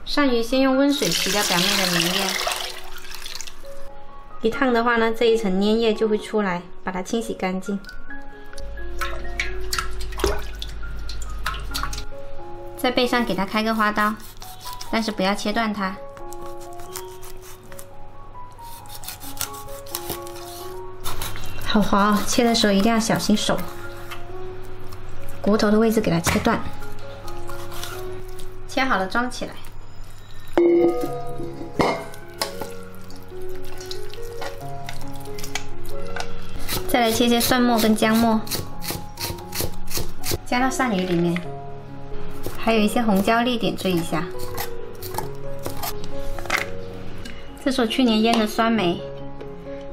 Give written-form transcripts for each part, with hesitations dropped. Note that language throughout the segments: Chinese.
鳝鱼先用温水洗掉表面的粘液，一烫的话呢，这一层粘液就会出来，把它清洗干净。在背上给它开个花刀，但是不要切断它。好滑哦，切的时候一定要小心手，骨头的位置给它切断。切好了装起来。 再来切些蒜末跟姜末，加到鳝鱼里面，还有一些红椒粒点缀一下。这是我去年腌的酸梅，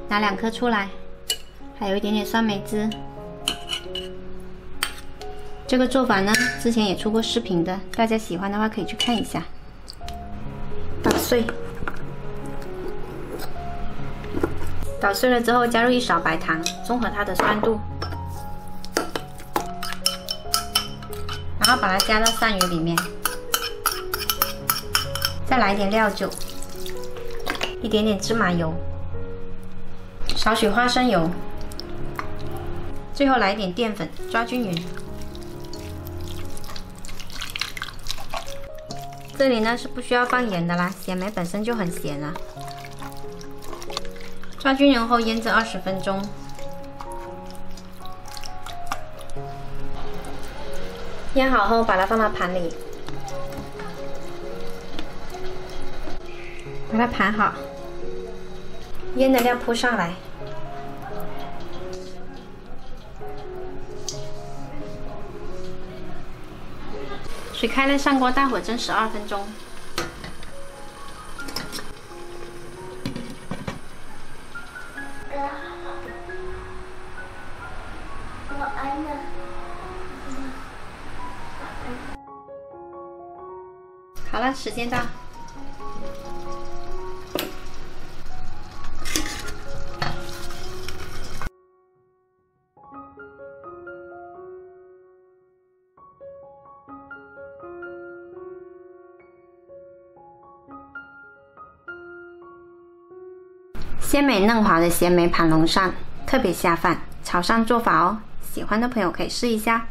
拿2颗出来，还有一点点酸梅汁。这个做法呢，之前也出过视频的，大家喜欢的话可以去看一下。捣碎。 捣碎了之后，加入1勺白糖，中和它的酸度，然后把它加到鳝鱼里面，再来一点料酒，一点点芝麻油，少许花生油，最后来一点淀粉，抓均匀。这里呢是不需要放盐的啦，咸梅本身就很咸了。 抓均匀后腌制20分钟，腌好后把它放到盘里，把它盘好，腌的料铺上来，水开了，上锅大火蒸12分钟。 好了，时间到。鲜美嫩滑的咸梅盘龙鳝，特别下饭，潮汕做法哦。喜欢的朋友可以试一下。